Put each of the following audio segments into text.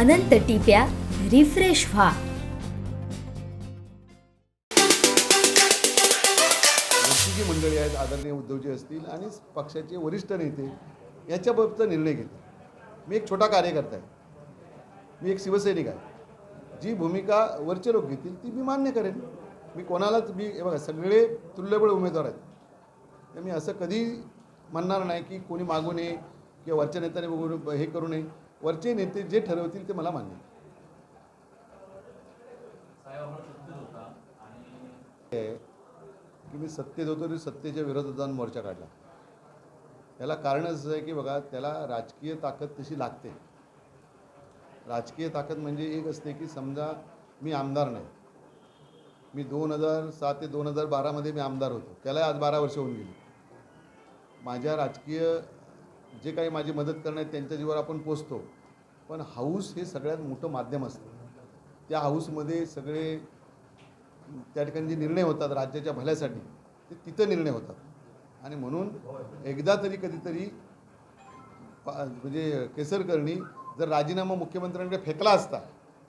अनंत टिप्या refresh व्हा. जी मंडळी आहेत आदरणीय उद्धवजी असतील आणि पक्षाचे वरिष्ठ नेते याच्याबाबतचा निर्णय घेतील. मी एक छोटा कार्यकर्ता आहे, मी एक शिवसैनिक आहे. जी भूमिका वरचे लोक घेतील ती मी मान्य करेन. मी कोणालाच हे बघा सगळे तुल्यबळ उमेदवार आहेत, तर मी असं कधी म्हणणार नाही की कोणी मागू नये किंवा वरच्या नेत्याने बघून हे करू नये. वरचे नेते जे ठरवतील ते मला मान्य आहे. की मी सत्तेत होतो तरी सत्तेच्या विरोधात जाऊन मोर्चा काढला. याला कारण असं आहे की बघा त्याला राजकीय ताकद तशी लागते. राजकीय ताकद म्हणजे एक असते की समजा मी आमदार नाही, मी 2007 ते 2012 मी आमदार होतो, त्याला आज 12 वर्ष होऊन गेली. माझ्या राजकीय जे काही माझी मदत करण्यात त्यांच्या जीवावर आपण पोचतो, पण हाऊस हे सगळ्यात मोठं माध्यम असतं. त्या हाऊसमध्ये सगळे त्या ठिकाणी जे निर्णय होतात राज्याच्या भल्यासाठी ते तिथं निर्णय होतात. आणि म्हणून एकदा तरी कधीतरी म्हणजे केसरकरनी जर राजीनामा मुख्यमंत्र्यांकडे फेकला असता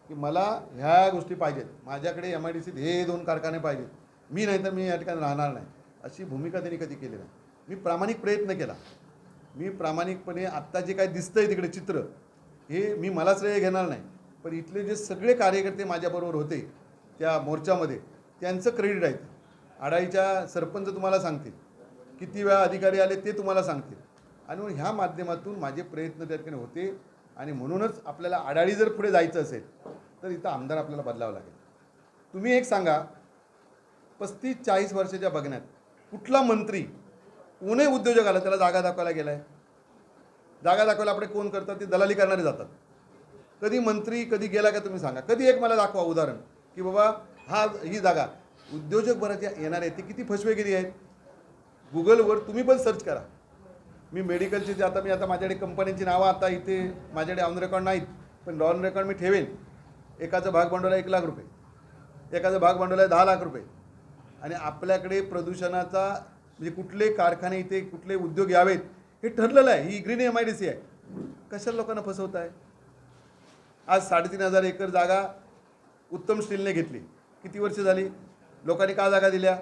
की मला ह्या गोष्टी पाहिजेत, माझ्याकडे MIDCत हे 2 कारखाने पाहिजेत, मी नाही तर मी या ठिकाणी राहणार नाही, अशी भूमिका त्यांनी कधी केली नाही. मी प्रामाणिक प्रयत्न केला. मी प्रामाणिकपणे आत्ता जे काय दिसतंय तिकडे चित्र हे मी मला श्रेय घेणार नाही, पण इथले जे सगळे कार्यकर्ते माझ्याबरोबर होते त्या मोर्चामध्ये त्यांचं क्रेडिट आहे. आडाईच्या सरपंच तुम्हाला सांगतील, किती वेळा अधिकारी आले ते तुम्हाला सांगतील. आणि म्हणून ह्या माध्यमातून माझे प्रयत्न त्या ठिकाणी होते. आणि म्हणूनच आपल्याला आडाळी जर पुढे जायचं असेल तर इथं आमदार आपल्याला बदलावं लागेल. तुम्ही एक सांगा, 35-40 वर्षाच्या बघण्यात कुठला मंत्री कोणी उद्योजक आला त्याला जागा दाखवायला गेला आहे? जागा दाखवायला आपले कोण करतात? ते दलाली करणारे जातात. कधी मंत्री कधी गेला का तुम्ही सांगा? कधी एक मला दाखवा उदाहरण की बाबा ही जागा उद्योजक बरं येणार आहे ते किती फसवेगिरी आहेत. गुगलवर तुम्ही पण सर्च करा. मी मेडिकलचे जे आता माझ्याकडे कंपन्यांची नावं आता इथे माझ्याकडे ऑन रेकॉर्ड नाहीत, पण ऑन रेकॉर्ड मी ठेवेन. एकाचं भाग भांडवल आहे 1 लाख रुपये, एकाचं भाग भांडवल आहे 10 लाख रुपये. आणि आपल्याकडे प्रदूषणाचा म्हणजे कुठले कारखाने इथे कुठले उद्योग यावेत हे ठरलेलं आहे. ही ग्रीन MIDC आहे. कशाला लोकांना फसवत आहे? आज 3,500 एकर जागा उत्तम स्टीलने घेतली. किती वर्ष झाली? लोकांनी का जागा दिल्या?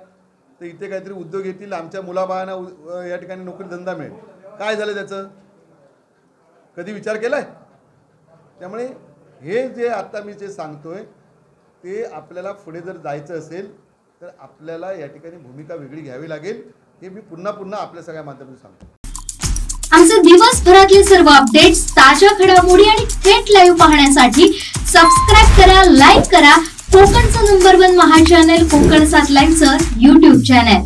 तर इथे काहीतरी उद्योग येतील, आमच्या मुलाबाळांना या ठिकाणी नोकरी धंदा मिळेल. काय झालं त्याचं? कधी विचार केला आहे? त्यामुळे हे जे आता मी जे सांगतोय ते आपल्याला पुढे जर जायचं असेल तर आपल्याला या ठिकाणी भूमिका वेगळी घ्यावी लागेल. हे मी पुन्हा आपल्या सगळ्या माध्यमातून सांगतो. आमचे दिवसभरातले सर्व अपडेट्स, ताज्या घडामोडी आणि थेट लाईव्ह पाहण्यासाठी सबस्क्राईब करा, लाईक करा कोकणचं नंबर 1 महा चॅनल कोकण 7 लाईव्हचं YouTube चॅनल.